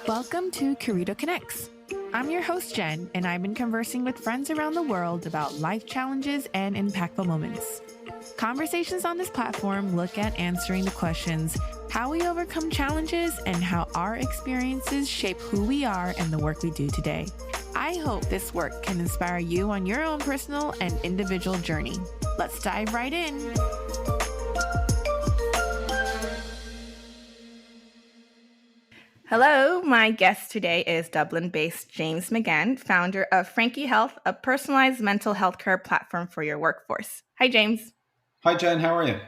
Welcome to Curito Connects. I'm your host, Jenn, and I've been conversing with friends around the world about life challenges and impactful moments. Conversations on this platform look at answering the questions how we overcome challenges and how our experiences shape who we are and the work we do today. I hope this work can inspire you on your own personal and individual journey. Let's dive right in. Hello, my guest today is Dublin-based James McGann, founder of Frankie Health, a personalized mental health care platform for your workforce. Hi, James. Hi, Jen. How are you?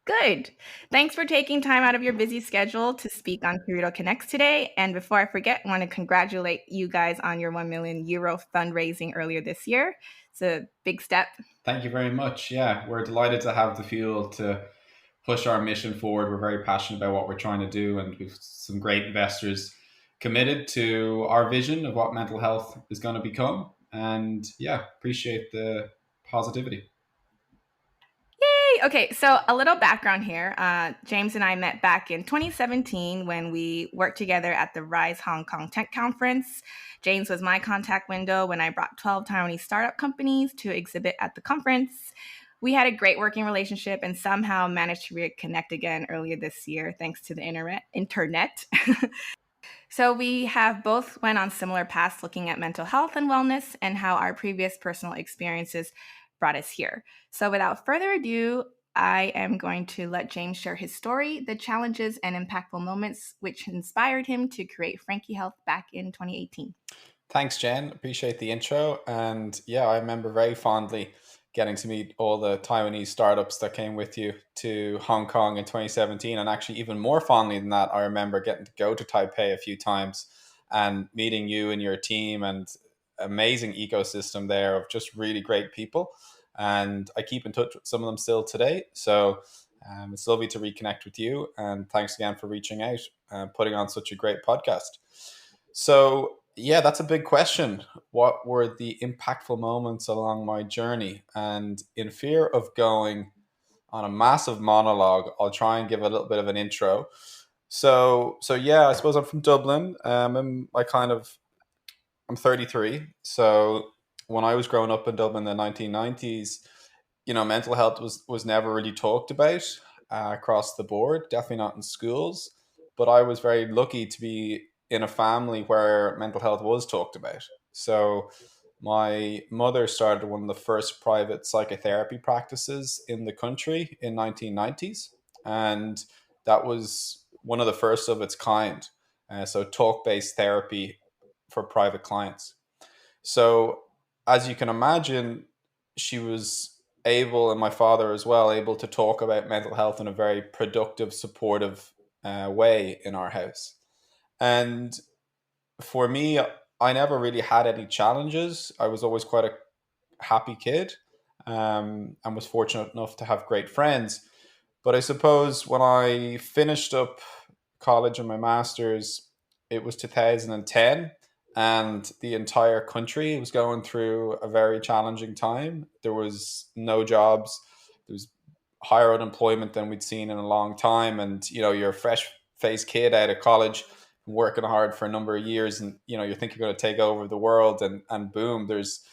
Good. Thanks for taking time out of your busy schedule to speak on Curito Connects today. And before I forget, I want to congratulate you guys on your €1 million fundraising earlier this year. It's a big step. Thank you very much. Yeah, we're delighted to have the fuel to push our mission forward. We're very passionate about what we're trying to do, and we've some great investors committed to our vision of what mental health is going to become. And yeah, appreciate the positivity. Yay! Okay, so a little background here. James and I met back in 2017 when we worked together at the Rise Hong Kong Tech Conference. James was my contact window when I brought 12 Taiwanese startup companies to exhibit at the conference. We had a great working relationship and somehow managed to reconnect again earlier this year thanks to the internet. So we have both went on similar paths looking at mental health and wellness and how our previous personal experiences brought us here. So without further ado, I am going to let James share his story, the challenges and impactful moments which inspired him to create Frankie Health back in 2018. Thanks, Jen. Appreciate the intro. And yeah, I remember very fondly getting to meet all the Taiwanese startups that came with you to Hong Kong in 2017. And actually, even more fondly than that, I remember getting to go to Taipei a few times and meeting you and your team and amazing ecosystem there of just really great people. And I keep in touch with some of them still today. So it's lovely to reconnect with you. And thanks again for reaching out and putting on such a great podcast. So, yeah, that's a big question. What were the impactful moments along my journey? And in fear of going on a massive monologue, I'll try and give a little bit of an intro. So yeah, I suppose I'm from Dublin. I'm 33. So when I was growing up in Dublin in the 1990s, mental health was never really talked about across the board. Definitely not in schools. But I was very lucky to be in a family where mental health was talked about. So my mother started one of the first private psychotherapy practices in the country in 1990s, and that was one of the first of its kind. So talk-based therapy for private clients. So as you can imagine, she was able, and my father as well, able to talk about mental health in a very productive, supportive way in our house. And for me, I never really had any challenges. I was always quite a happy kid, and was fortunate enough to have great friends. But I suppose when I finished up college and my master's, it was 2010, and the entire country was going through a very challenging time. There was no jobs. There was higher unemployment than we'd seen in a long time. And, you're a fresh faced kid out of college, working hard for a number of years, and, you think you're going to take over the world, and boom, there's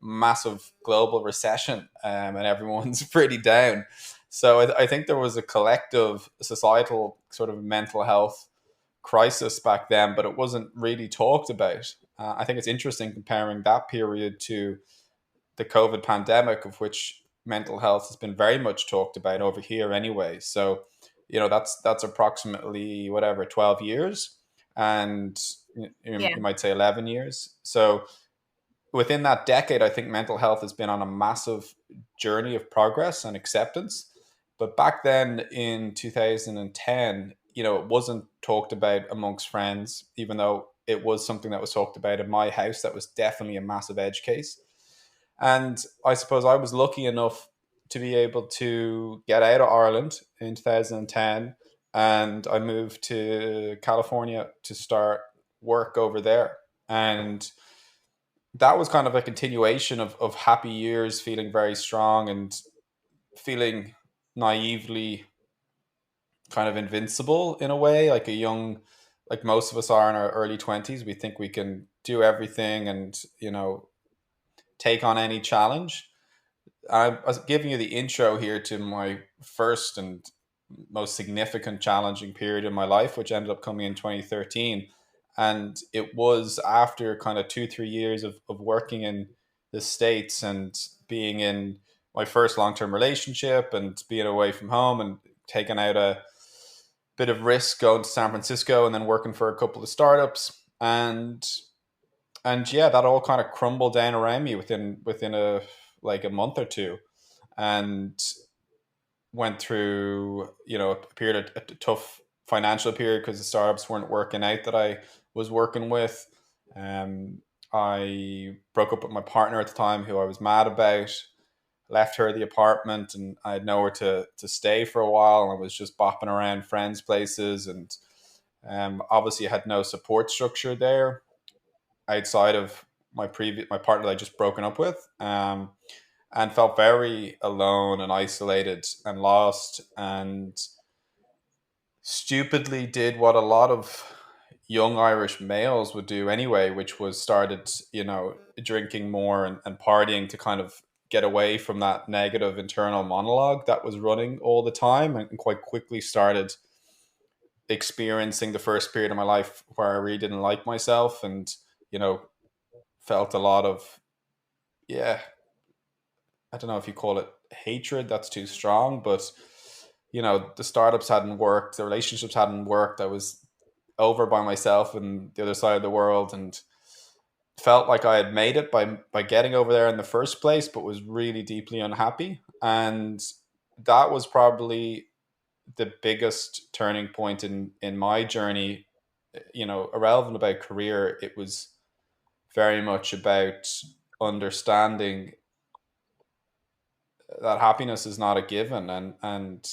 massive global recession, and everyone's pretty down. So I think there was a collective societal sort of mental health crisis back then, but it wasn't really talked about. I think it's interesting comparing that period to the COVID pandemic, of which mental health has been very much talked about over here anyway. So, that's approximately 12 years, and Yeah. you might say 11 years. So within that decade, I think mental health has been on a massive journey of progress and acceptance. But back then in 2010, it wasn't talked about amongst friends, even though it was something that was talked about in my house. That was definitely a massive edge case. And I suppose I was lucky enough to be able to get out of Ireland in 2010, and I moved to California to start work over there. And that was kind of a continuation of happy years, feeling very strong and feeling naively kind of invincible in a way, like a young, like most of us are in our early 20s. We think we can do everything and, take on any challenge. I was giving you the intro here to my first and most significant challenging period in my life, which ended up coming in 2013. And it was after kind of 2, 3 years of working in the States and being in my first long term relationship and being away from home and taking out a bit of risk going to San Francisco and then working for a couple of startups. And yeah, that all kind of crumbled down around me within a like a month or two, and went through a period of a tough financial period because the startups weren't working out that I was working with. Um, I broke up with my partner at the time, who I was mad about. Left her the apartment, and I had nowhere to stay for a while. And I was just bopping around friends' places, and obviously I had no support structure there outside of my partner that I just broken up with. And felt very alone and isolated and lost, and stupidly did what a lot of young Irish males would do anyway, which was started, drinking more and partying to kind of get away from that negative internal monologue that was running all the time, and quite quickly started experiencing the first period of my life where I really didn't like myself, and, you know, felt a lot of, yeah, I don't know if you call it hatred, that's too strong, but the startups hadn't worked, the relationships hadn't worked. I was over by myself and the other side of the world, and felt like I had made it by getting over there in the first place, but was really deeply unhappy. And that was probably the biggest turning point in my journey. Irrelevant about career, it was very much about understanding that happiness is not a given, and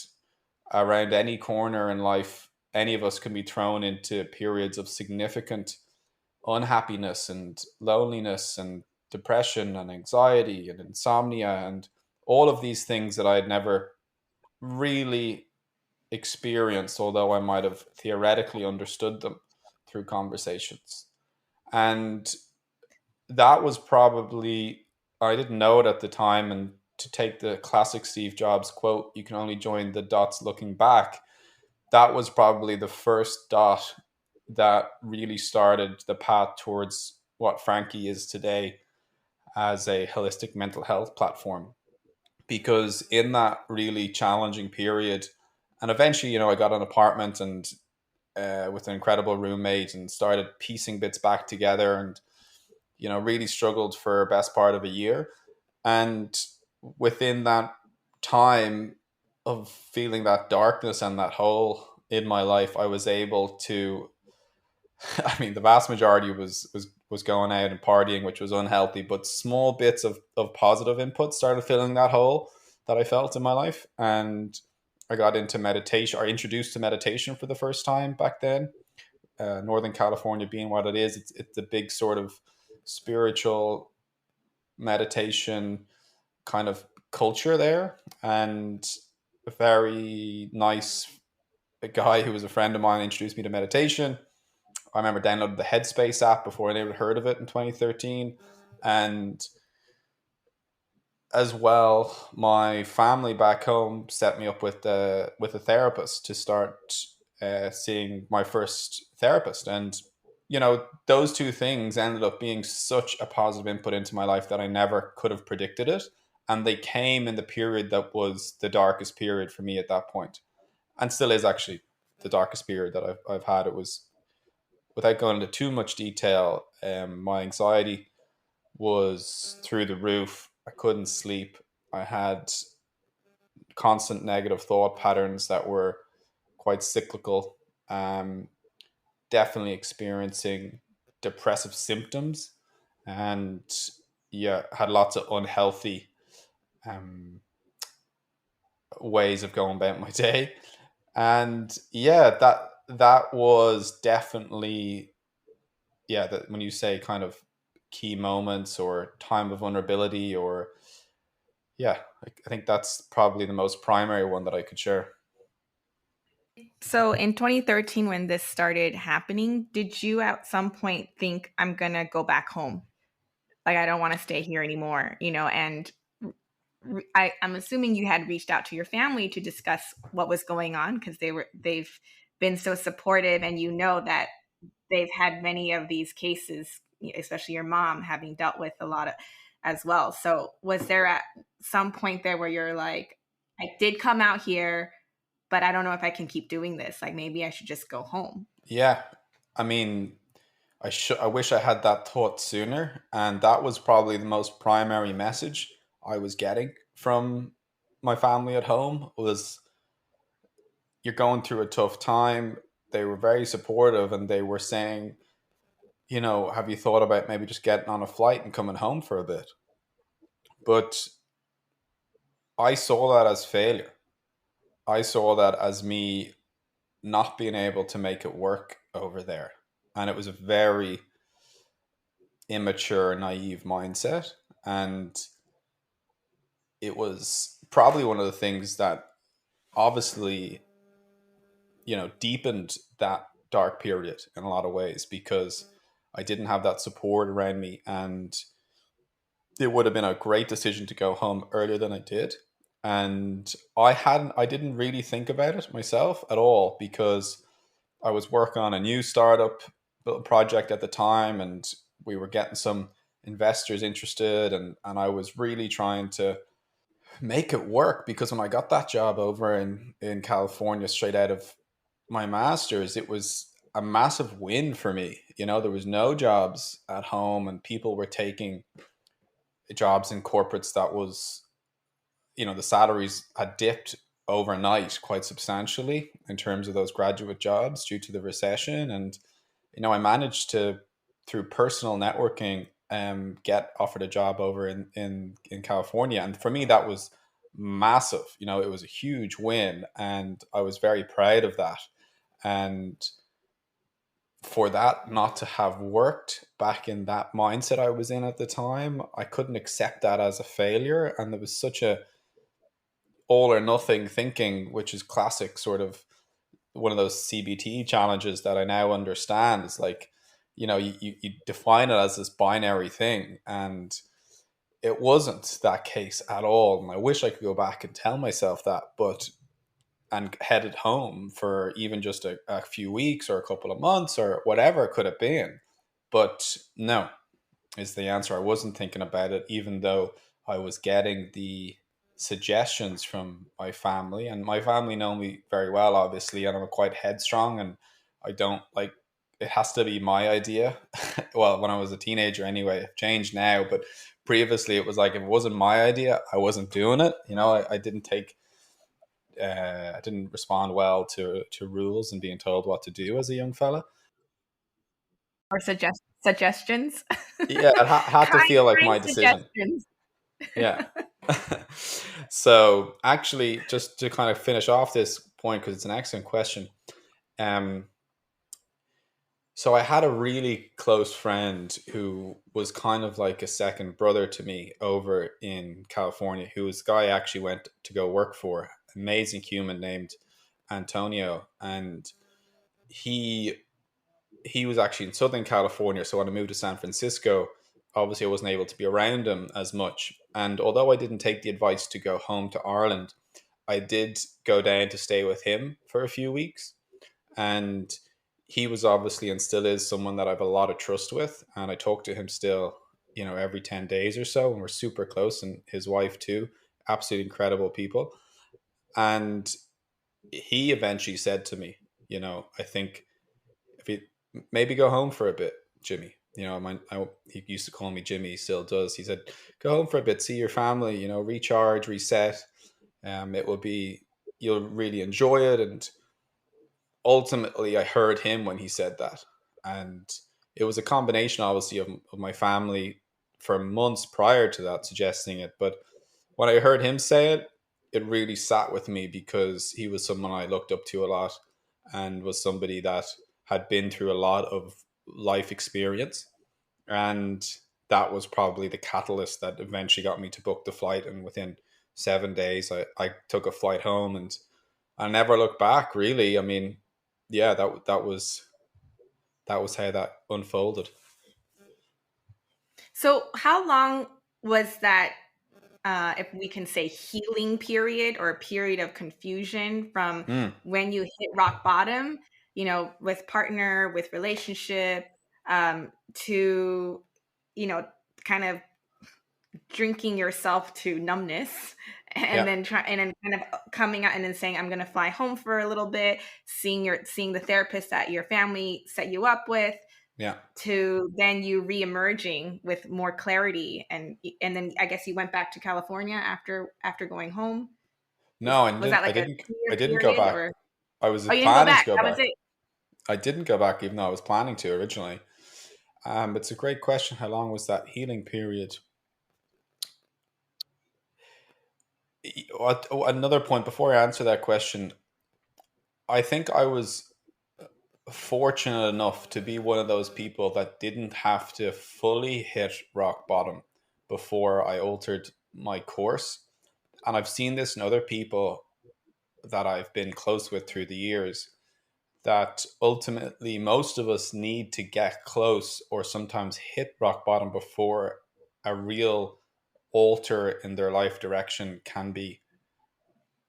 around any corner in life, any of us can be thrown into periods of significant unhappiness and loneliness and depression and anxiety and insomnia and all of these things that I had never really experienced, although I might have theoretically understood them through conversations. And that was probably, I didn't know it at the time. And to take the classic Steve Jobs quote, you can only join the dots looking back. That was probably the first dot that really started the path towards what Frankie is today as a holistic mental health platform. Because in that really challenging period, and eventually, I got an apartment and with an incredible roommate and started piecing bits back together, and really struggled for best part of a year. And within that time of feeling that darkness and that hole in my life, I was able to, I mean, the vast majority was going out and partying, which was unhealthy, but small bits of positive input started filling that hole that I felt in my life. And I got into meditation, or introduced to meditation for the first time back then. Northern California being what it is, it's a big sort of spiritual meditation kind of culture there, and a very nice guy who was a friend of mine introduced me to meditation. I remember downloading the Headspace app before I ever heard of it in 2013. And as well, my family back home set me up with a therapist to start seeing my first therapist. And those two things ended up being such a positive input into my life that I never could have predicted it. And they came in the period that was the darkest period for me at that point, and still is actually the darkest period that I've had. It was, without going into too much detail, my anxiety was through the roof. I couldn't sleep. I had constant negative thought patterns that were quite cyclical. Um, Definitely experiencing depressive symptoms, and yeah, had lots of unhealthy um, ways of going about my day. And yeah, that was definitely, yeah, that when you say kind of key moments or time of vulnerability, or yeah, I think that's probably the most primary one that I could share. So in 2013, when this started happening, did you at some point think, I'm going to go back home? Like, I don't want to stay here anymore, and I'm assuming you had reached out to your family to discuss what was going on, because they've been so supportive, and that they've had many of these cases, especially your mom having dealt with a lot of as well. So was there at some point there where you're like, I did come out here, but I don't know if I can keep doing this. Like, maybe I should just go home. Yeah, I mean, I wish I had that thought sooner, and that was probably the most primary message I was getting from my family at home was you're going through a tough time. They were very supportive, and they were saying, have you thought about maybe just getting on a flight and coming home for a bit? But I saw that as failure. I saw that as me not being able to make it work over there. And it was a very immature, naive mindset. And it was probably one of the things that obviously, deepened that dark period in a lot of ways because I didn't have that support around me. And it would have been a great decision to go home earlier than I did. And I didn't really think about it myself at all because I was working on a new startup little project at the time, and we were getting some investors interested, and I was really trying to make it work because when I got that job over in California straight out of my master's, it was a massive win for me. There was no jobs at home, and people were taking jobs in corporates that was, the salaries had dipped overnight quite substantially in terms of those graduate jobs due to the recession. And I managed to, through personal networking, get offered a job over in California, and for me that was massive. It was a huge win, and I was very proud of that. And for that not to have worked back in that mindset I was in at the time, I couldn't accept that as a failure, and there was such a all or nothing thinking, which is classic sort of one of those CBT challenges that I now understand. It's like, you define it as this binary thing, and it wasn't that case at all. And I wish I could go back and tell myself that, but and headed home for even just a few weeks or a couple of months or whatever it could have been. But no, is the answer. I wasn't thinking about it, even though I was getting the suggestions from my family, and my family know me very well, obviously, and I'm quite headstrong, and I don't like it has to be my idea. Well, when I was a teenager, anyway, I've changed now, but previously it was like if it wasn't my idea, I wasn't doing it. I didn't take. I didn't respond well to rules and being told what to do as a young fella. Or suggestions. Yeah, it had to feel like Kind my decision. suggestions. Yeah. So actually, just to kind of finish off this point, because it's an excellent question. Um, so I had a really close friend who was kind of like a second brother to me over in California, who was a guy I actually went to go work for. Amazing human named Antonio, and he he was actually in Southern California. So when I moved to San Francisco, obviously I wasn't able to be around him as much. And although I didn't take the advice to go home to Ireland, I did go down to stay with him for a few weeks. And he was obviously and still is someone that I have a lot of trust with. And I talk to him still, every 10 days or so. And we're super close. And his wife, too. Absolutely incredible people. And he eventually said to me, I think if you maybe go home for a bit, Jimmy. He used to call me Jimmy, he still does. He said, go home for a bit, see your family, recharge, reset. It will be, you'll really enjoy it. And ultimately, I heard him when he said that. And it was a combination, obviously, of my family for months prior to that suggesting it. But when I heard him say it, it really sat with me because he was someone I looked up to a lot and was somebody that had been through a lot of life experience. And that was probably the catalyst that eventually got me to book the flight. And within 7 days, I took a flight home, and I never looked back. Really, I mean, yeah, that was how that unfolded. So, how long was that, if we can say, healing period or a period of confusion from Mm, when you hit rock bottom, with partner, with relationship, to, kind of drinking yourself to numbness and yeah, then kind of coming out and then saying, I'm going to fly home for a little bit, seeing the therapist that your family set you up with, yeah. to then you re-emerging with more clarity, and then I guess you went back to California after going home. was No, I was that didn't. I like a didn't. 2 year I didn't go period, back. or I was oh, you didn't go planning to back? go That was back. it. I didn't go back, even though I was planning to originally. It's a great question. How long was that healing period? Another point before I answer that question, I think I was fortunate enough to be one of those people that didn't have to fully hit rock bottom before I altered my course. And I've seen this in other people that I've been close with through the years, that ultimately most of us need to get close or sometimes hit rock bottom before a real alter in their life direction can be,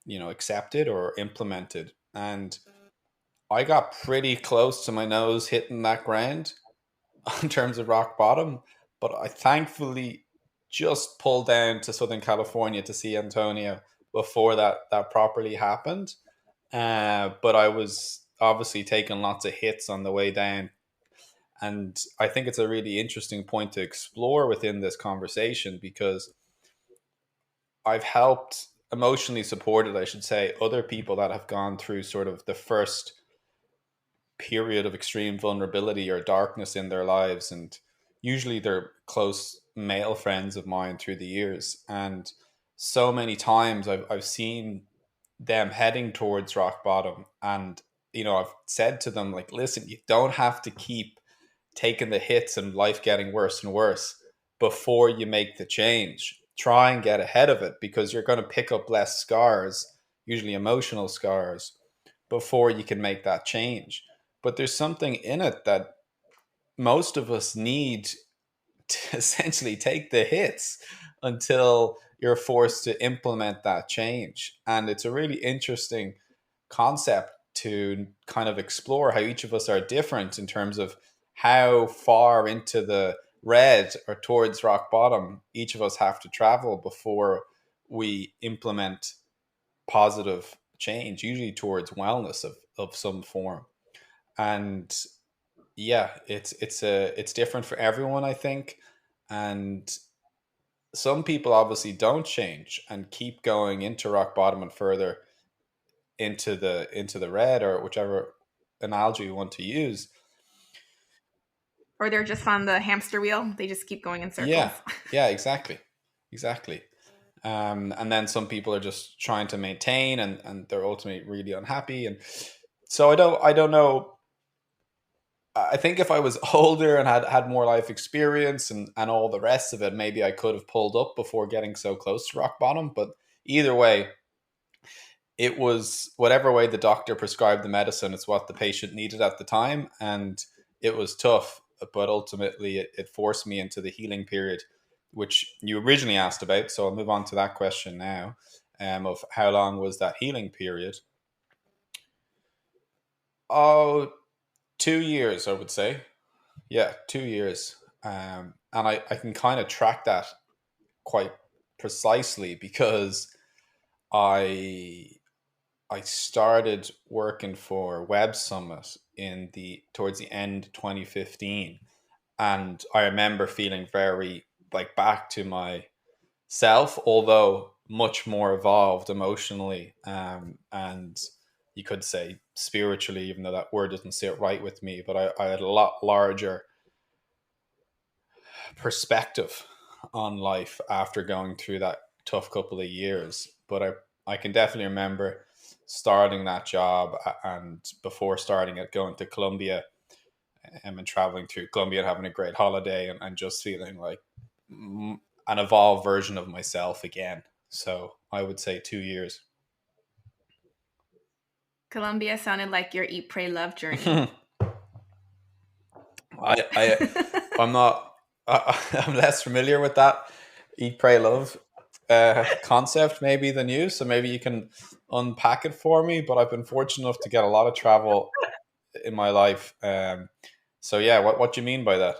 accepted or implemented. And I got pretty close to my nose hitting that ground in terms of rock bottom, but I thankfully just pulled down to Southern California to see Antonio before that properly happened. But I was obviously taking lots of hits on the way down. And I think it's a really interesting point to explore within this conversation, because I've helped emotionally supported, I should say, other people that have gone through sort of the first period of extreme vulnerability or darkness in their lives. And usually they're close male friends of mine through the years. And so many times I've seen them heading towards rock bottom. And, I've said to them, like, listen, you don't have to keep taking the hits and life getting worse and worse before you make the change. Try and get ahead of it, because you're going to pick up less scars, usually emotional scars, before you can make that change. But there's something in it that most of us need to essentially take the hits until you're forced to implement that change. And it's a really interesting concept to kind of explore how each of us are different in terms of how far into the red or towards rock bottom each of us have to travel before we implement positive change, usually towards wellness of some form. And yeah, it's different for everyone, I think. And some people obviously don't change and keep going into rock bottom and further into the red, or whichever analogy you want to use. Or they're just on the hamster wheel, they just keep going in Yeah, circles. yeah, exactly. And then some people are just trying to maintain, and they're ultimately really unhappy. And so I don't know. I think if I was older and had more life experience and all the rest of it, maybe I could have pulled up before getting so close to rock bottom. But either way, it was whatever way the doctor prescribed the medicine, it's what the patient needed at the time. And it was tough, but ultimately it forced me into the healing period, which you originally asked about. So I'll move on to that question now, of how long was that healing period. Oh, 2 years, I would say. Yeah, 2 years. And I can kind of track that quite precisely, because I I started working for Web Summit in the towards the end of 2015, and I remember feeling very like back to myself, although much more evolved emotionally, and you could say spiritually, even though that word doesn't sit right with me. But I had a lot larger perspective on life after going through that tough couple of years. But I can definitely remember starting that job, and before starting it, going to Colombia, and traveling through Colombia and having a great holiday, and just feeling like an evolved version of myself again. So I would say 2 years. Colombia sounded like your eat, pray, love journey. I, I I'm not. I'm less familiar with that eat, pray, love concept maybe than you. So maybe you can unpack it for me. But I've been fortunate enough to get a lot of travel in my life. So yeah, what do you mean by that?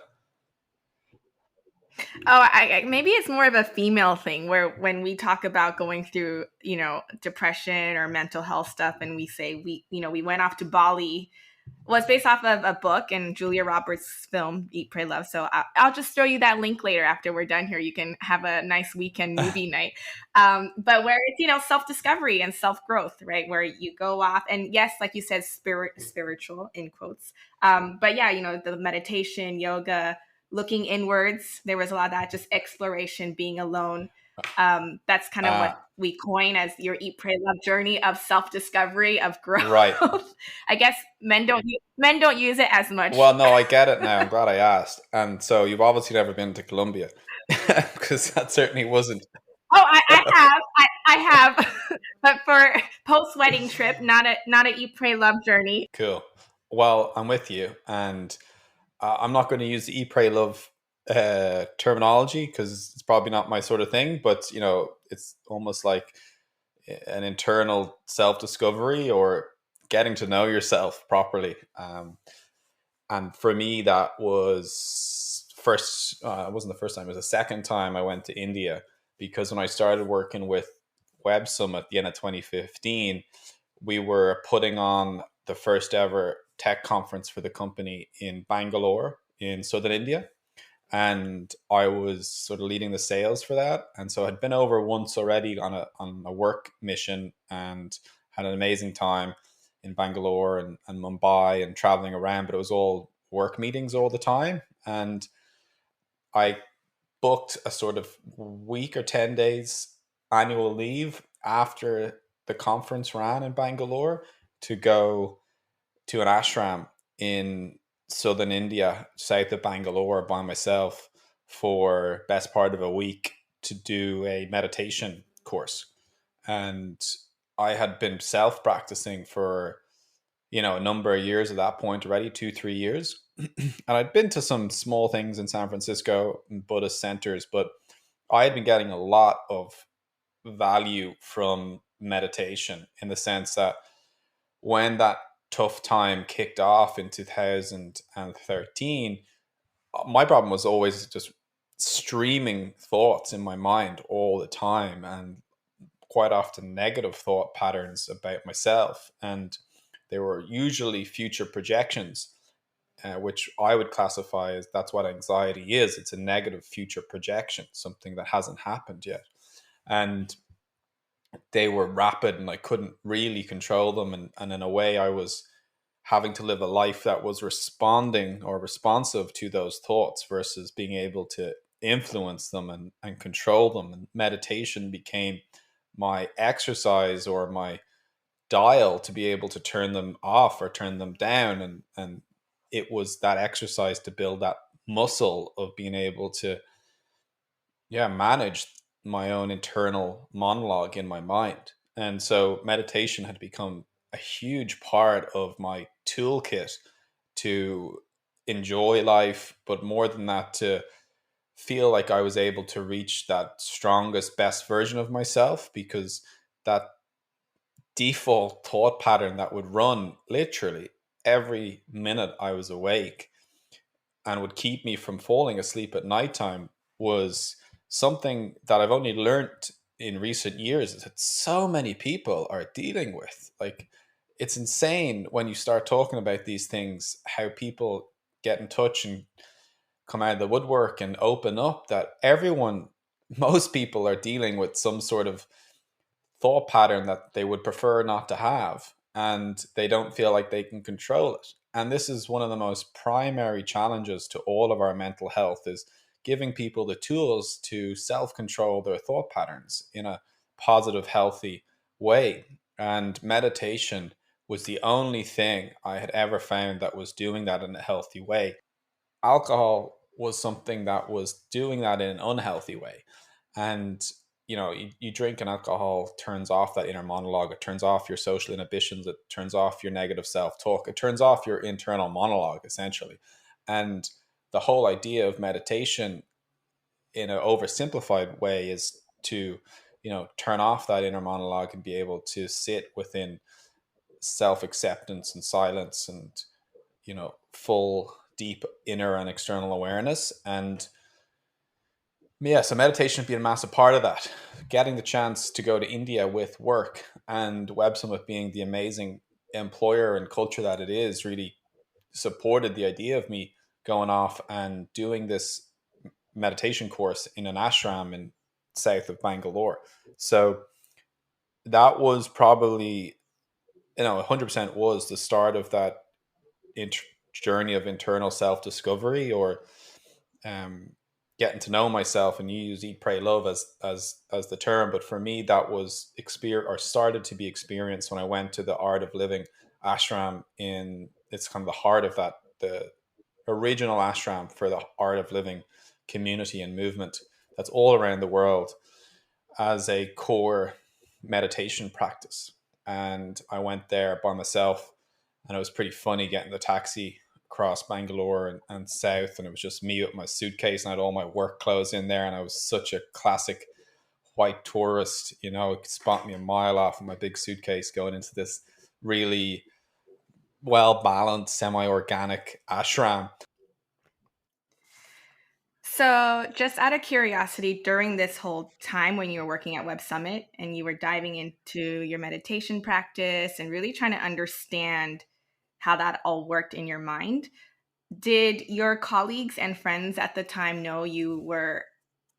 Oh, maybe it's more of a female thing where when we talk about going through, depression or mental health stuff, and we say we went off to Bali, well, it's based off of a book and Julia Roberts' film Eat, Pray, Love. So I'll just throw you that link later after we're done here. You can have a nice weekend movie night. But where it's self discovery and self growth, right? Where you go off and yes, like you said, spiritual in quotes. But yeah, the meditation, yoga, looking inwards. There was a lot of that, just exploration, being alone. That's kind of Uh, what we coin as your eat, pray, love journey of self discovery, of growth. right. I guess men don't use it as much. Well, no, I get it now. I'm glad I asked. And so you've obviously never been to Colombia because that certainly wasn't Oh, I have, I have, but for post wedding trip, not a eat, pray, love journey. cool. Well, I'm with you, and I'm not going to use the eat, pray, love terminology because it's probably not my sort of thing. But it's almost like an internal self discovery or getting to know yourself properly. And for me, that was first. It wasn't the first time; it was the second time I went to India because when I started working with Web Summit at the end of 2015, we were putting on the first ever tech conference for the company in Bangalore in southern India. And I was sort of leading the sales for that. And so I'd been over once already on a work mission and had an amazing time in Bangalore and Mumbai and traveling around, but it was all work meetings all the time. And I booked a sort of week or 10 days annual leave after the conference ran in Bangalore to go to an ashram in southern India, south of Bangalore, by myself for best part of a week to do a meditation course. And I had been self practicing for a number of years at that point already, 2 3 years. And I'd been to some small things in San Francisco and Buddhist centers, but I had been getting a lot of value from meditation in the sense that when that tough time kicked off in 2013, my problem was always just streaming thoughts in my mind all the time and quite often negative thought patterns about myself. And they were usually future projections, which I would classify as that's what anxiety is. It's a negative future projection, something that hasn't happened yet. And they were rapid and I couldn't really control them. And in a way, I was having to live a life that was responding or responsive to those thoughts versus being able to influence them and control them. And meditation became my exercise or my dial to be able to turn them off or turn them down. And it was that exercise to build that muscle of being able to manage my own internal monologue in my mind. And so meditation had become a huge part of my toolkit to enjoy life, but more than that, to feel like I was able to reach that strongest, best version of myself, because that default thought pattern that would run literally every minute I was awake and would keep me from falling asleep at nighttime was something that I've only learned in recent years that so many people are dealing with. Like, it's insane when you start talking about these things, how people get in touch and come out of the woodwork and open up, that everyone, most people are dealing with some sort of thought pattern that they would prefer not to have, and they don't feel like they can control it. And this is one of the most primary challenges to all of our mental health, is giving people the tools to self-control their thought patterns in a positive, healthy way. And meditation was the only thing I had ever found that was doing that in a healthy way. Alcohol was something that was doing that in an unhealthy way. And you drink and alcohol turns off that inner monologue. It turns off your social inhibitions. It turns off your negative self-talk. It turns off your internal monologue, essentially. And the whole idea of meditation in an oversimplified way is to, turn off that inner monologue and be able to sit within self-acceptance and silence and, full deep inner and external awareness. And yeah, so meditation has been a massive part of that. Getting the chance to go to India with work and Web Summit being the amazing employer and culture that it is really supported the idea of me going off and doing this meditation course in an ashram in south of Bangalore. So that was probably, 100% was the start of that int- journey of internal self discovery, or um, getting to know myself. And you use eat pray love as the term, but for me that was experience, or started to be experienced when I went to the Art of Living ashram. In It's kind of the heart of that, the original ashram for the Art of Living community and movement that's all around the world as a core meditation practice. And I went there by myself, and it was pretty funny getting the taxi across Bangalore and south, and it was just me with my suitcase, and I had all my work clothes in there, and I was such a classic white tourist, it could spot me a mile off with my big suitcase going into this really well balanced, semi organic ashram. So, just out of curiosity, during this whole time when you were working at Web Summit and you were diving into your meditation practice and really trying to understand how that all worked in your mind, did your colleagues and friends at the time know you were,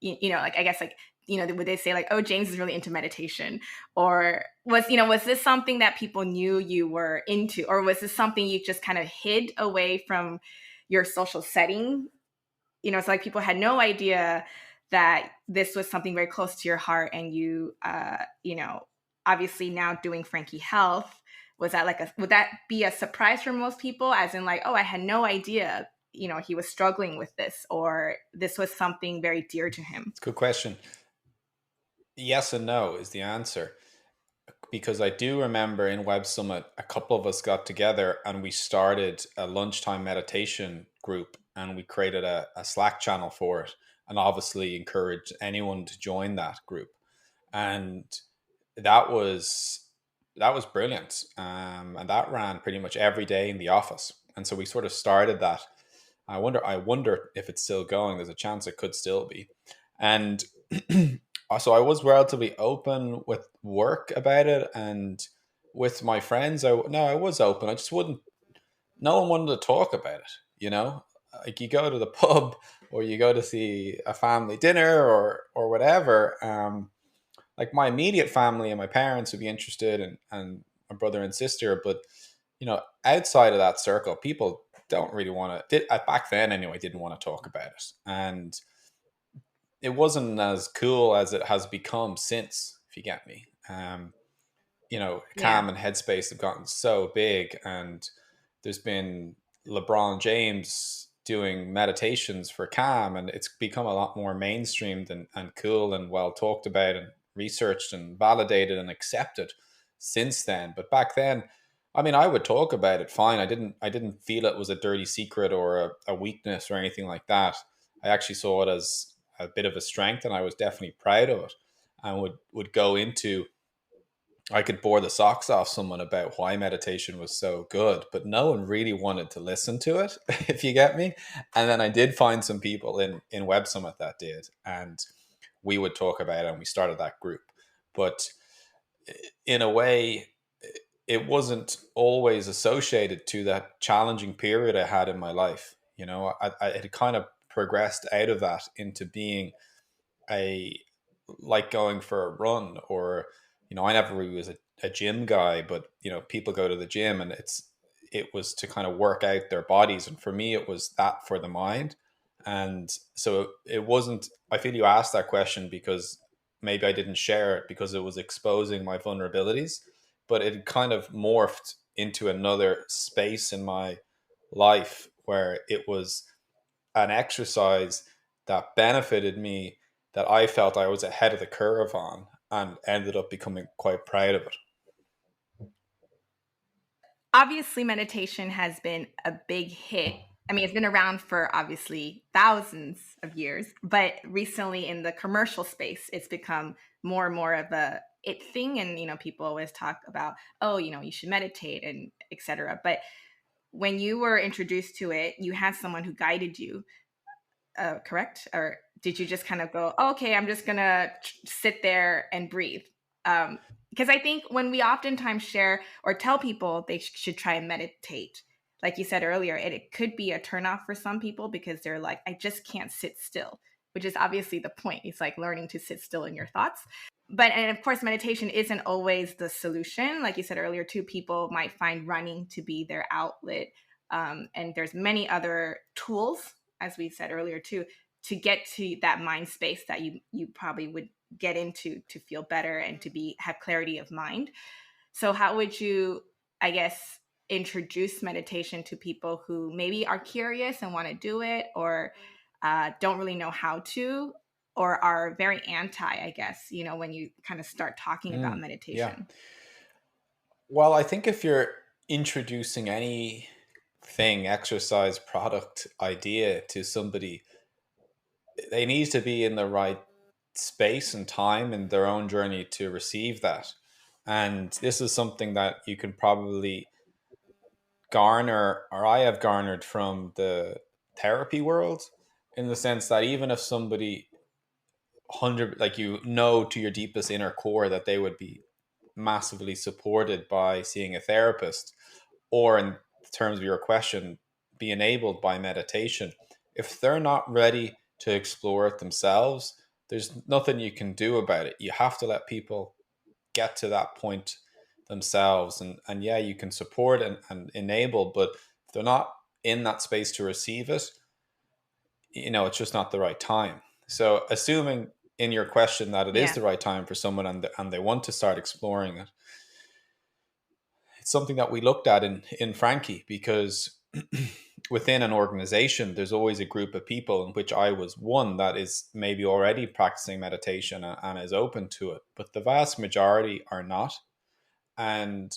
like, I guess, like, would they say like, oh, James is really into meditation? Or was this something that people knew you were into? Or was this something you just kind of hid away from your social setting? So like people had no idea that this was something very close to your heart, and obviously now doing Frankie Health, was that like would that be a surprise for most people, as in like, oh, I had no idea, he was struggling with this, or this was something very dear to him? It's a good question. Yes and no is the answer. Because I do remember in Web Summit, a couple of us got together and we started a lunchtime meditation group, and we created a Slack channel for it, and obviously encouraged anyone to join that group. And that was that was brilliant. And that ran pretty much every day in the office. And so we sort of started that. I wonder if it's still going. There's a chance it could still be. And so I was relatively open with work about it, and with my friends, I was open. I just wouldn't. No one wanted to talk about it. Like you go to the pub or you go to see a family dinner or whatever. Like my immediate family and my parents would be interested, and my brother and sister, but outside of that circle, people don't really want to. Back then, anyway, didn't want to talk about it, and it wasn't as cool as it has become since. If you get me, Yeah. Calm and Headspace have gotten so big, and there's been LeBron James doing meditations for Calm, and it's become a lot more mainstreamed and cool and well talked about and researched and validated and accepted since then. But back then, I mean, I would talk about it fine. I didn't feel it was a dirty secret or a weakness or anything like that. I actually saw it as a bit of a strength, and I was definitely proud of it, and would go into. I could bore the socks off someone about why meditation was so good, but no one really wanted to listen to it, if you get me. And then I did find some people in Web Summit that did, and we would talk about it, and we started that group. But in a way, it wasn't always associated to that challenging period I had in my life. I had kind of progressed out of that into being a like going for a run, or I never really was a gym guy, but people go to the gym, and it was to kind of work out their bodies, and for me it was that for the mind. And so it wasn't. I feel you asked that question because maybe I didn't share it because it was exposing my vulnerabilities, but it kind of morphed into another space in my life where it was an exercise that benefited me that I felt I was ahead of the curve on, and ended up becoming quite proud of it. Obviously meditation has been a big hit. I mean, it's been around for obviously thousands of years, but recently in the commercial space, it's become more and more of a it thing. And, people always talk about, oh, you should meditate and etc. But when you were introduced to it, you had someone who guided you, correct? Or did you just kind of go, oh, okay, I'm just gonna sit there and breathe? Because I think when we oftentimes share or tell people they should try and meditate, like you said earlier, it could be a turnoff for some people because they're like, I just can't sit still, which is obviously the point. It's like learning to sit still in your thoughts. But, and of course, meditation isn't always the solution. Like you said earlier, too, people might find running to be their outlet. And there's many other tools, as we said earlier, too, to get to that mind space that you probably would get into to feel better and to have clarity of mind. So how would you, I guess, introduce meditation to people who maybe are curious and want to do it, or don't really know how to, or are very anti, I guess, when you kind of start talking about Yeah. meditation? Well, I think if you're introducing anything, exercise, product, idea to somebody, they need to be in the right space and time in their own journey to receive that. And this is something that you can probably garner, or I have garnered from the therapy world, in the sense that even if somebody 100, like, to your deepest inner core that they would be massively supported by seeing a therapist, or in terms of your question, be enabled by meditation, if they're not ready to explore it themselves, there's nothing you can do about it. You have to let people get to that point themselves. And yeah, you can support and enable, but if they're not in that space to receive it, it's just not the right time. So assuming in your question that it is Yeah. the right time for someone, and they want to start exploring it, it's something that we looked at in Frankie, because within an organization, there's always a group of people, in which I was one, that is maybe already practicing meditation and is open to it, but the vast majority are not. And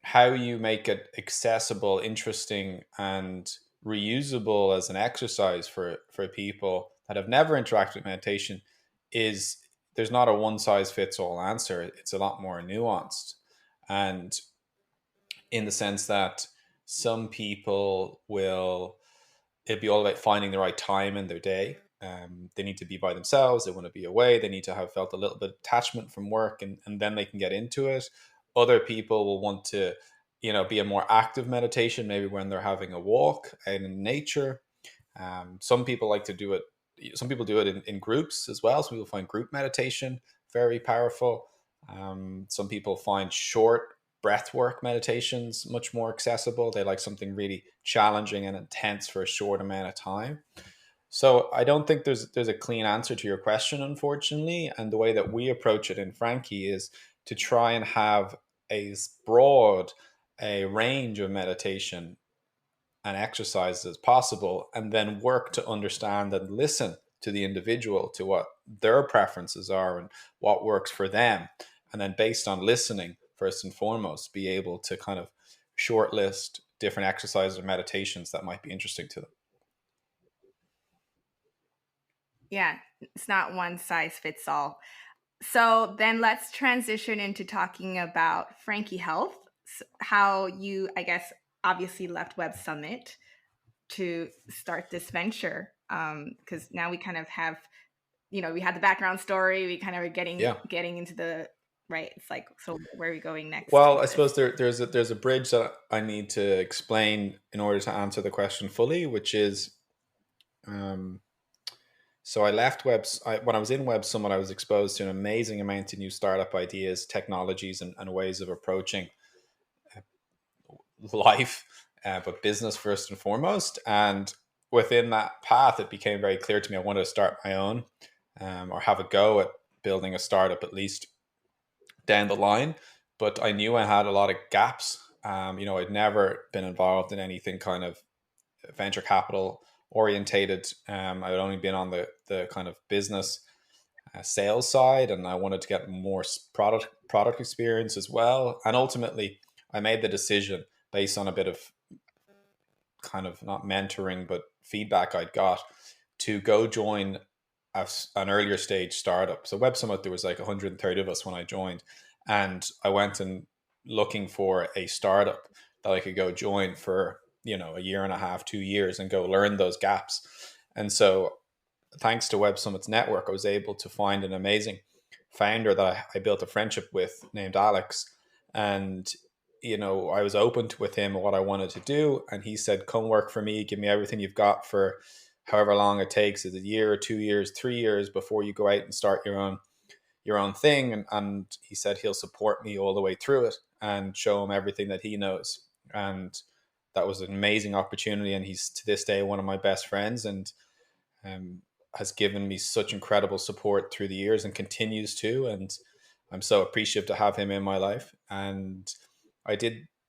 how you make it accessible, interesting, and reusable as an exercise for people that have never interacted with meditation, is there's not a one size fits all answer. It's a lot more nuanced. And in the sense that some people will, it'd be all about finding the right time in their day. They need to be by themselves. They want to be away. They need to have felt a little bit of attachment from work, and then they can get into it. Other people will want to, be a more active meditation, maybe when they're having a walk out in nature. Some people like to do it. Some people do it in groups as well. Some people find group meditation very powerful. Some people find short breath work meditations much more accessible. They like something really challenging and intense for a short amount of time. So I don't think there's a clean answer to your question, unfortunately. And the way that we approach it in Frankie is to try and have broad a range of meditation and exercises as possible, and then work to understand and listen to the individual, to what their preferences are and what works for them. And then, based on listening, first and foremost, be able to kind of shortlist different exercises or meditations that might be interesting to them. Yeah, it's not one size fits all. So then let's transition into talking about Frankie Health, how you, I guess, obviously left Web Summit to start this venture. Because now we kind of have, we had the background story. We kind of are getting Yeah. getting into the right. It's like, so where are we going next Well, with I this? suppose there's a bridge that I need to explain in order to answer the question fully, which is, um, so I left when I was in Web Summit, I was exposed to an amazing amount of new startup ideas, technologies, and ways of approaching life, but business first and foremost. And within that path, it became very clear to me I wanted to start my own, or have a go at building a startup, at least down the line. But I knew I had a lot of gaps. I'd never been involved in anything kind of venture capital orientated. I'd only been on the kind of business sales side, and I wanted to get more product experience as well. And ultimately, I made the decision based on a bit of kind of not mentoring but feedback I'd got to go join an earlier stage startup. So Web Summit, there was like 130 of us when I joined, and I went and looking for a startup that I could go join for a year and a half, 2 years, and go learn those gaps. And so thanks to Web Summit's network, I was able to find an amazing founder that I built a friendship with named Alex. And, I was open with him what I wanted to do. And he said, come work for me, give me everything you've got for however long it takes. Is it a year or 2 years, 3 years before you go out and start your own thing. And he said he'll support me all the way through it and show him everything that he knows. And that was an amazing opportunity. And he's to this day one of my best friends, and um, has given me such incredible support through the years and continues to. And I'm so appreciative to have him in my life. And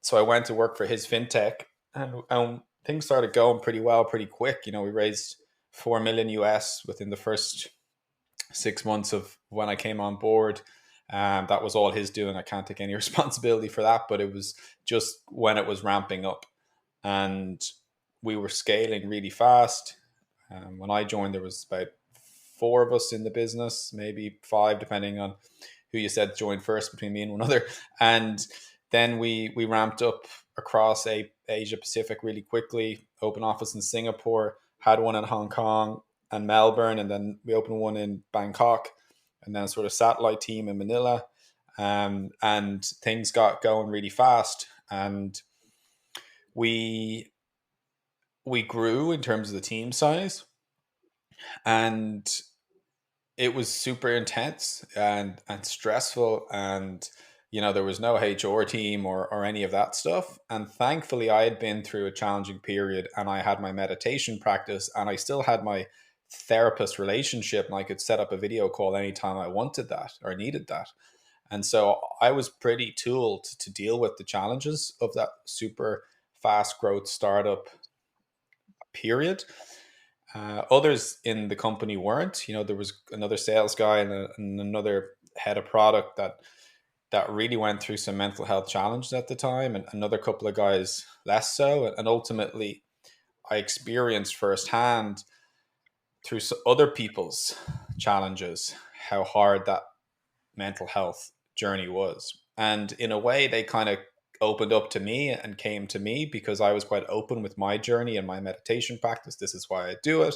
so I went to work for his fintech, and things started going pretty well, pretty quick. We raised 4 million US within the first 6 months of when I came on board. That was all his doing. I can't take any responsibility for that, but it was just when it was ramping up, and we were scaling really fast. When I joined, there was about four of us in the business, maybe five, depending on who you said joined first between me and one other. And then we ramped up across Asia Pacific really quickly. Open office in Singapore, had one in Hong Kong and Melbourne, and then we opened one in Bangkok, and then sort of satellite team in Manila. And things got going really fast, and we grew in terms of the team size, and it was super intense and stressful, and there was no HR team or any of that stuff. And thankfully I had been through a challenging period, and I had my meditation practice, and I still had my therapist relationship, and I could set up a video call anytime I wanted that or needed that. And so I was pretty tooled to deal with the challenges of that super fast growth startup period. Others in the company weren't. There was another sales guy and another head of product that really went through some mental health challenges at the time, and another couple of guys less so. And ultimately, I experienced firsthand through other people's challenges how hard that mental health journey was. And in a way, they kind of opened up to me and came to me because I was quite open with my journey and my meditation practice. This is why I do it.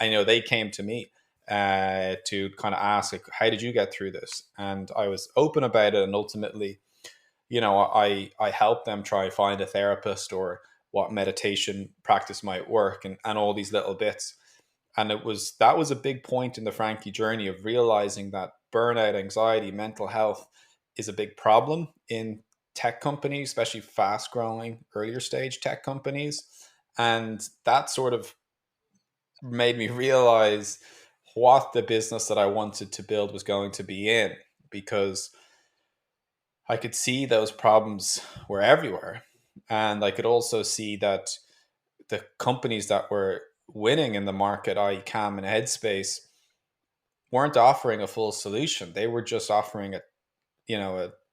I know they came to me to kind of ask, like, how did you get through this? And I was open about it. And ultimately, I helped them try find a therapist or what meditation practice might work, and all these little bits. And that was a big point in the Frankie journey of realizing that burnout, anxiety, mental health is a big problem in tech companies, especially fast growing earlier stage tech companies. And that sort of made me realize what the business that I wanted to build was going to be in, because I could see those problems were everywhere. And I could also see that the companies that were winning in the market, i.e. Calm and Headspace, weren't offering a full solution. They were just offering a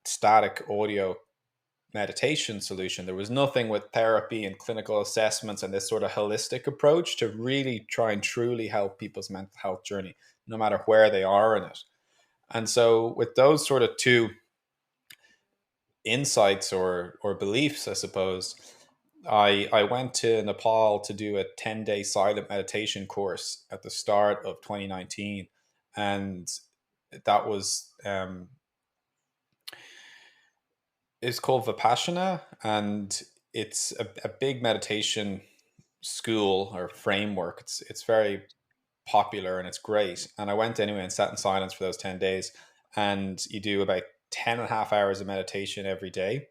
static audio meditation solution. There was nothing with therapy and clinical assessments and this sort of holistic approach to really try and truly help people's mental health journey, no matter where they are in it. And so with those sort of two insights or beliefs, I suppose, I went to Nepal to do a 10-day silent meditation course at the start of 2019. And that was it's called Vipassana, and it's a big meditation school or framework. It's very popular and it's great. And I went anyway and sat in silence for those 10 days. And you do about 10 and a half hours of meditation every day.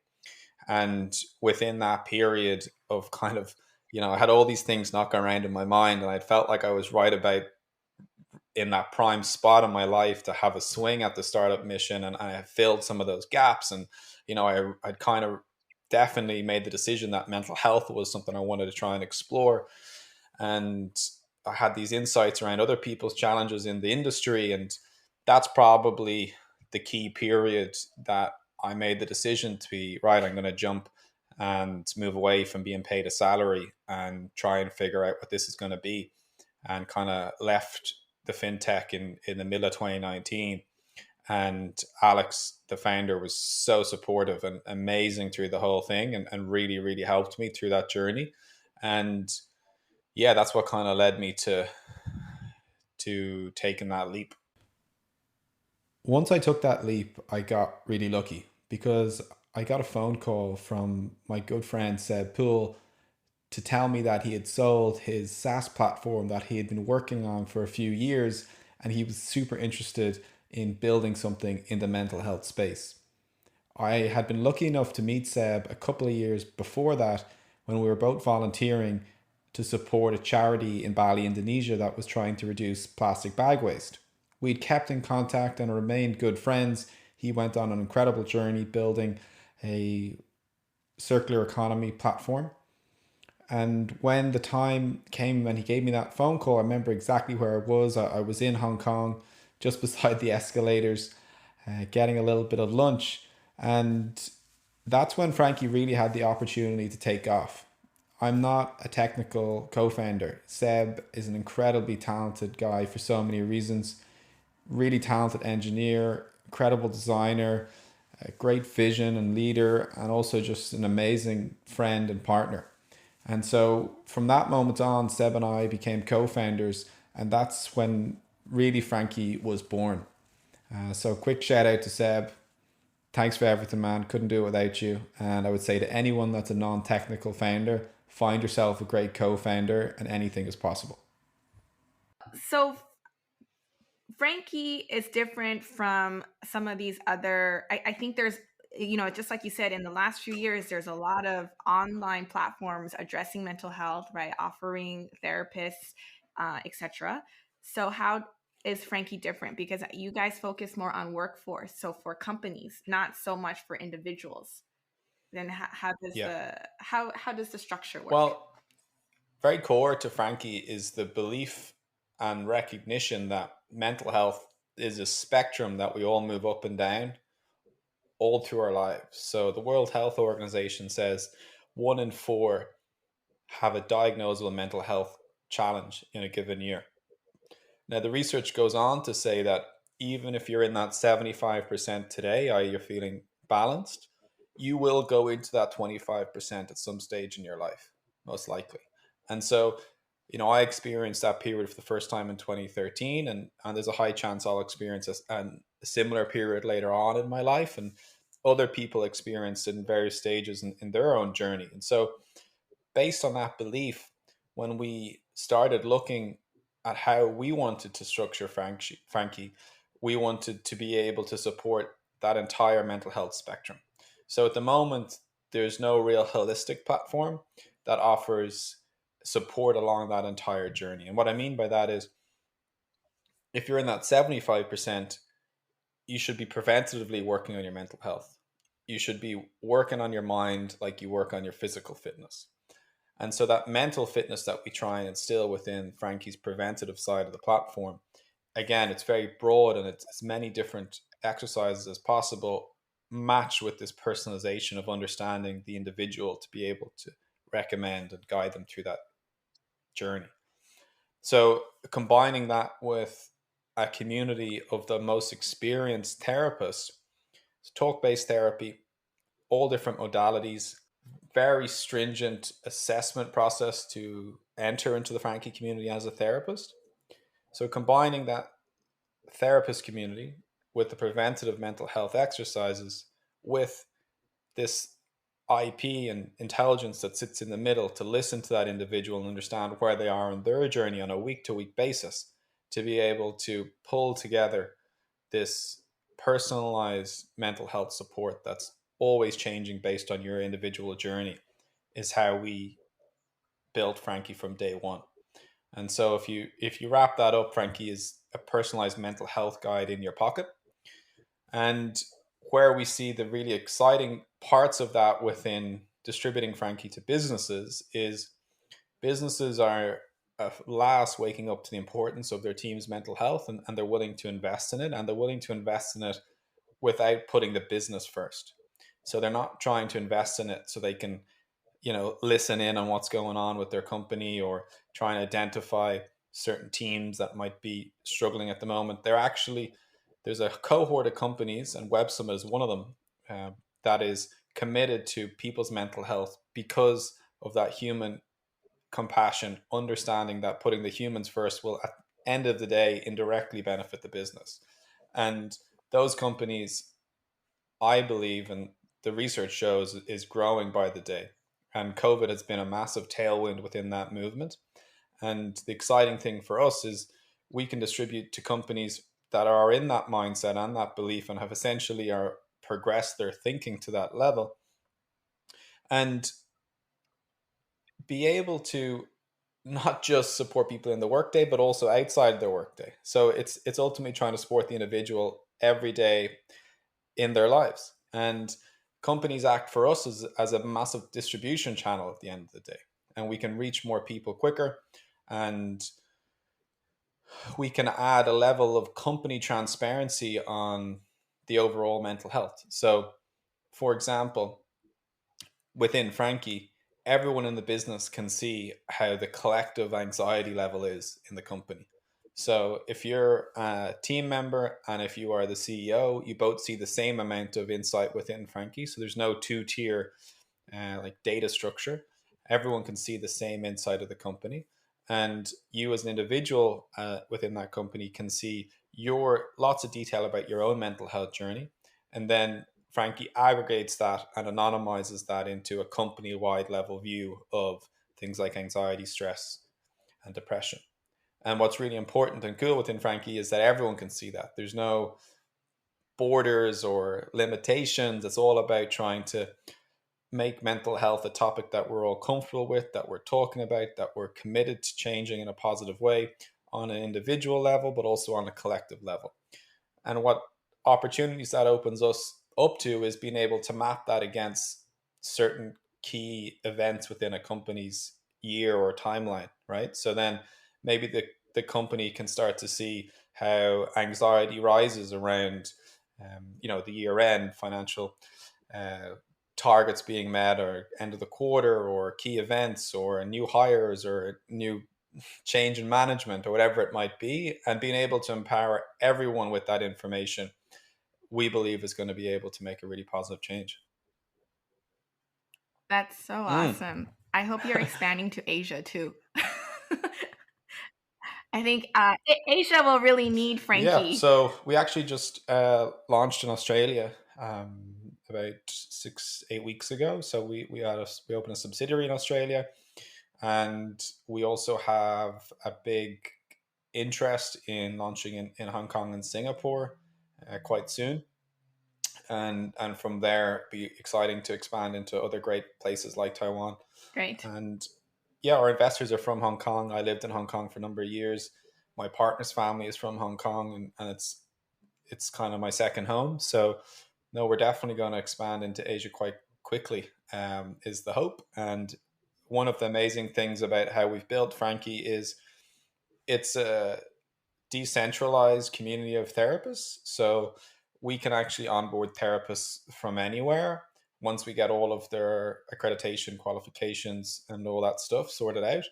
And within that period of kind of, I had all these things knocking around in my mind, and I felt like I was right about in that prime spot in my life to have a swing at the startup mission. And I filled some of those gaps. And, I'd kind of definitely made the decision that mental health was something I wanted to try and explore. And I had these insights around other people's challenges in the industry, and that's probably the key period that I made the decision to be right. I'm going to jump and move away from being paid a salary and try and figure out what this is going to be, and kind of left the fintech in the middle of 2019. And Alex, the founder, was so supportive and amazing through the whole thing, and really, really helped me through that journey. And yeah, that's what kind of led me to taking that leap. Once I took that leap, I got really lucky because I got a phone call from my good friend Seb Poole to tell me that he had sold his SaaS platform that he had been working on for a few years, and he was super interested in building something in the mental health space. I had been lucky enough to meet Seb a couple of years before that when we were both volunteering to support a charity in Bali, Indonesia that was trying to reduce plastic bag waste. We'd kept in contact and remained good friends. He went on an incredible journey building a circular economy platform. And when the time came when he gave me that phone call, I remember exactly where I was. I was in Hong Kong, just beside the escalators, getting a little bit of lunch. And that's when Frankie really had the opportunity to take off. I'm not a technical co founder. Seb is an incredibly talented guy for so many reasons. Really talented engineer, incredible designer, a great vision and leader, and also just an amazing friend and partner. And so from that moment on, Seb and I became co founders, and that's when really Frankie was born. So, quick shout out to Seb. Thanks for everything, man. Couldn't do it without you. And I would say to anyone that's a non technical founder, find yourself a great co founder, and anything is possible. So Frankie is different from some of these other. I think there's, just like you said, in the last few years, there's a lot of online platforms addressing mental health, right? Offering therapists, etc. So how is Frankie different? Because you guys focus more on workforce, so for companies, not so much for individuals. Then how does Yeah. how does the structure work? Well, very core to Frankie is the belief and recognition that mental health is a spectrum that we all move up and down all through our lives. So the World Health Organization says 1 in 4 have a diagnosable mental health challenge in a given year. Now, the research goes on to say that even if you're in that 75% today, i.e., you're feeling balanced, you will go into that 25% at some stage in your life, most likely. And so, I experienced that period for the first time in 2013, and there's a high chance I'll experience a similar period later on in my life. And other people experienced it in various stages in their own journey. And so, based on that belief, when we started looking at how we wanted to structure Frankie, we wanted to be able to support that entire mental health spectrum. So at the moment, there's no real holistic platform that offers support along that entire journey. And what I mean by that is, if you're in that 75%, you should be preventatively working on your mental health. You should be working on your mind like you work on your physical fitness. And so that mental fitness that we try and instill within Frankie's preventative side of the platform, again, it's very broad, and it's as many different exercises as possible, matched with this personalization of understanding the individual to be able to recommend and guide them through that journey. So combining that with a community of the most experienced therapists, talk-based therapy, all different modalities, very stringent assessment process to enter into the Frankie community as a therapist. So combining that therapist community with the preventative mental health exercises with this IP and intelligence that sits in the middle to listen to that individual and understand where they are on their journey on a week to week basis, to be able to pull together this personalized mental health support that's always changing based on your individual journey, is how we built Frankie from day one. And so if you wrap that up, Frankie is a personalized mental health guide in your pocket. And where we see the really exciting parts of that within distributing Frankie to businesses is, businesses are last waking up to the importance of their team's mental health, and they're willing to invest in it, and they're willing to invest in it without putting the business first. So they're not trying to invest in it so they can, listen in on what's going on with their company, or try and identify certain teams that might be struggling at the moment. They're actually, there's a cohort of companies, and Web Summit is one of them, that is committed to people's mental health because of that human compassion, understanding that putting the humans first will, at the end of the day, indirectly benefit the business. And those companies, I believe, and the research shows, is growing by the day. And COVID has been a massive tailwind within that movement. And the exciting thing for us is we can distribute to companies that are in that mindset and that belief, and have essentially are progressed their thinking to that level, and be able to not just support people in the workday, but also outside their workday. So it's ultimately trying to support the individual every day in their lives. And companies act for us as a massive distribution channel at the end of the day. And we can reach more people quicker, and we can add a level of company transparency on the overall mental health. So, for example, within Frankie, everyone in the business can see how the collective anxiety level is in the company. So if you're a team member and if you are the CEO, you both see the same amount of insight within Frankie. So there's no two-tier like data structure. Everyone can see the same inside of the company, and you as an individual within that company can see your lots of detail about your own mental health journey, and then Frankie aggregates that and anonymizes that into a company-wide level view of things like anxiety, stress, and depression. And what's really important and cool within Frankie is that everyone can see that. There's no borders or limitations. It's all about trying to make mental health a topic that we're all comfortable with, that we're talking about, that we're committed to changing in a positive way on an individual level, but also on a collective level. And what opportunities that opens us up to is being able to map that against certain key events within a company's year or timeline, right? So then maybe the company can start to see how anxiety rises around, the year end financial uh, targets being met, or end of the quarter, or key events, or new hires, or new change in management, or whatever it might be, and being able to empower everyone with that information, we believe is going to be able to make a really positive change. That's so Mm. awesome. I hope you're expanding to Asia too. I think Asia will really need Yeah, Frankie. so we actually just launched in Australia about 6 8 weeks ago. So we opened a subsidiary in Australia, and we also have a big interest in launching in Hong Kong and Singapore quite soon. And from there, be exciting to expand into other great places like Taiwan. Great. And yeah, our investors are from Hong Kong. I lived in Hong Kong for a number of years. My partner's family is from Hong Kong, and it's kind of my second home. So no, we're definitely going to expand into Asia quite quickly. Is the hope. And one of the amazing things about how we've built Frankie is it's a decentralized community of therapists. So we can actually onboard therapists from anywhere once we get all of their accreditation qualifications and all that stuff sorted out.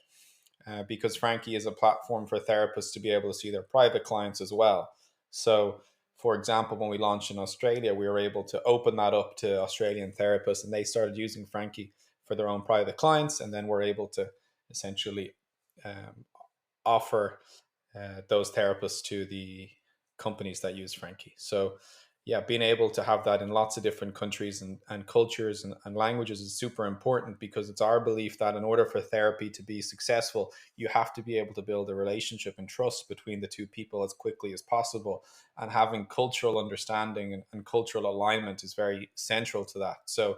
Because Frankie is a platform for therapists to be able to see their private clients as well. So, for example, when we launched in Australia, we were able to open that up to Australian therapists, and they started using Frankie for their own private clients. And then we're able to essentially um, offer those therapists to the companies that use Frankie. So, yeah, being able to have that in lots of different countries and cultures and languages is super important, because it's our belief that in order for therapy to be successful, you have to be able to build a relationship and trust between the two people as quickly as possible. And having cultural understanding and cultural alignment is very central to that. So,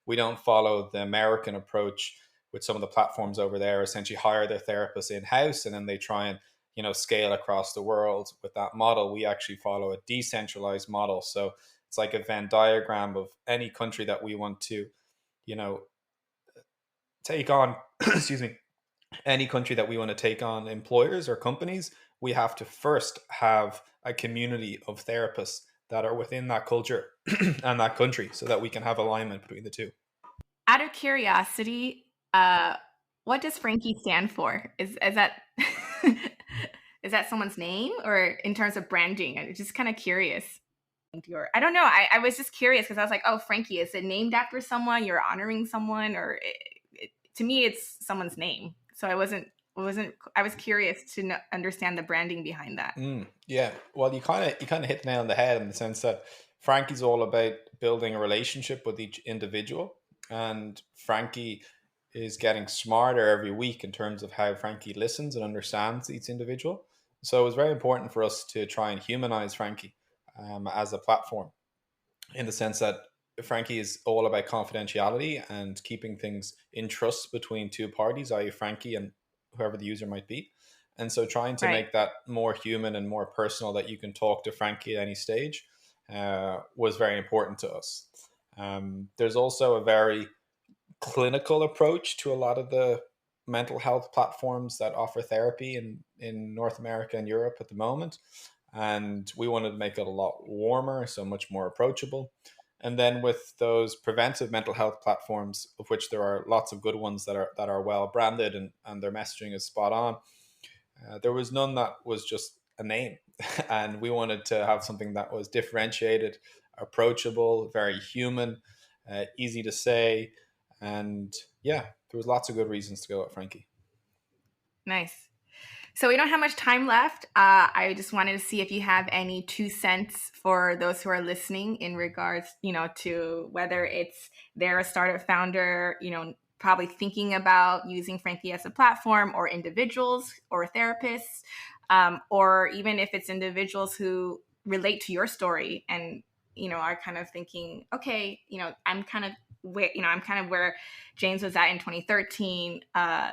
we don't follow the American approach with some of the platforms over there, essentially hire their therapists in house and then they try and scale across the world with that model. We actually follow a decentralized model. So it's like a Venn diagram of any country that we want to, you know, take on, excuse me, any country that we want to take on employers or companies, we have to first have a community of therapists that are within that culture and that country so that we can have alignment between the two. Out of curiosity, what does Frankie stand for? Is that is that someone's name, or in terms of branding? I'm just kind of curious. I don't know. I was just curious because I was like, oh, Frankie, is it named after someone? You're honoring someone, or to me, it's someone's name. So I was curious to understand the branding behind that. Yeah. Well, you kind of hit the nail on the head in the sense that Frankie's all about building a relationship with each individual, and Frankie is getting smarter every week in terms of how Frankie listens and understands each individual. So it was very important for us to try and humanize Frankie as a platform, in the sense that Frankie is all about confidentiality and keeping things in trust between two parties, i.e., Frankie and whoever the user might be. And so, trying to Right. make that more human and more personal, that you can talk to Frankie at any stage, was very important to us. There's also a very clinical approach to a lot of the mental health platforms that offer therapy in North America and Europe at the moment. And we wanted to make it a lot warmer, so much more approachable. And then with those preventive mental health platforms, of which there are lots of good ones that are well branded and their messaging is spot on, there was none that was just a name. And we wanted to have something that was differentiated, approachable, very human, easy to say. And yeah, there was lots of good reasons to go at Frankie. Nice. So we don't have much time left. I just wanted to see if you have any 2 cents for those who are listening in regards, to whether it's they're a startup founder, probably thinking about using Frankie as a platform, or individuals or therapists, or even if it's individuals who relate to your story and, are kind of thinking, okay, I'm kind of where James was at in 2013.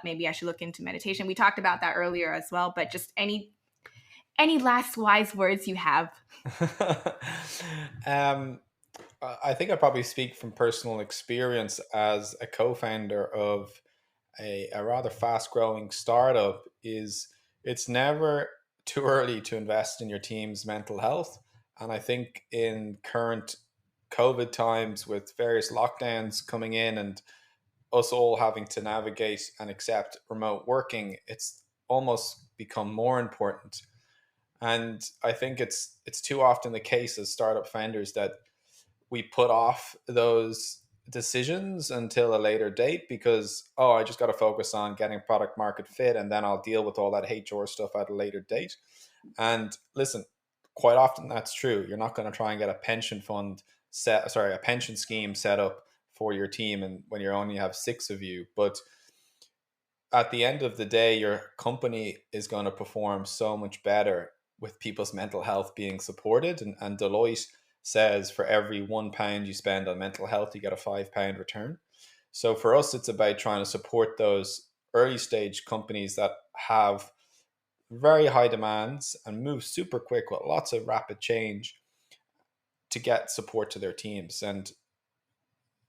Maybe I should look into meditation. We talked about that earlier as well, but just any last wise words you have. um, I think I probably speak from personal experience as a co-founder of a rather fast-growing startup. Is It's never too early to invest in your team's mental health. And I think in current COVID times, with various lockdowns coming in and us all having to navigate and accept remote working, it's almost become more important. And I think it's too often the case as startup founders that we put off those decisions until a later date because, oh, I just got to focus on getting product market fit, and then I'll deal with all that HR stuff at a later date. And listen, quite often that's true. You're not going to try and get a pension fund a pension scheme set up for your team, and when you only have six of you. But at the end of the day, your company is going to perform so much better with people's mental health being supported. And Deloitte says for every £1 you spend on mental health, you get a £5 return. So for us, it's about trying to support those early stage companies that have very high demands and move super quick with lots of rapid change to get support to their teams. And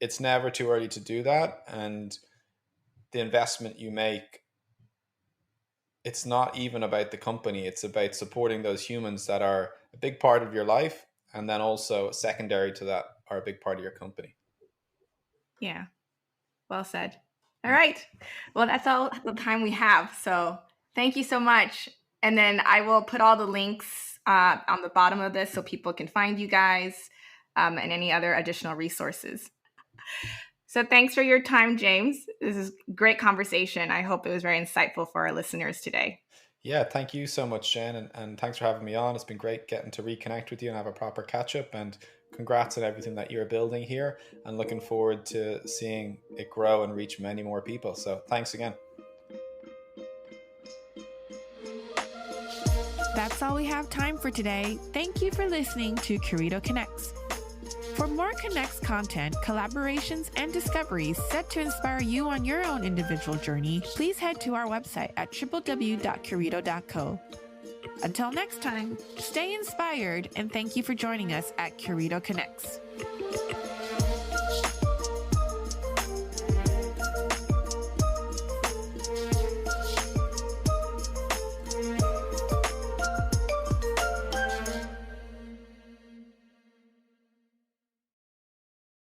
it's never too early to do that. And the investment you make, it's not even about the company, it's about supporting those humans that are a big part of your life, and then also secondary to that are a big part of your company. Yeah, well said. All right. Well, that's all the time we have. So thank you so much. And then I will put all the links on the bottom of this so people can find you guys, and any other additional resources. So thanks for your time, James. This is great conversation. I hope it was very insightful for our listeners today. Yeah, thank you so much, Jen, and thanks for having me on. It's been great getting to reconnect with you and have a proper catch up. And congrats on everything that you're building here, and looking forward to seeing it grow and reach many more people. So thanks again. That's all we have time for today. Thank you for listening to Curito Connects. For more Connects content, collaborations, and discoveries set to inspire you on your own individual journey, please head to our website at www.curito.co. Until next time, stay inspired, and thank you for joining us at Curito Connects.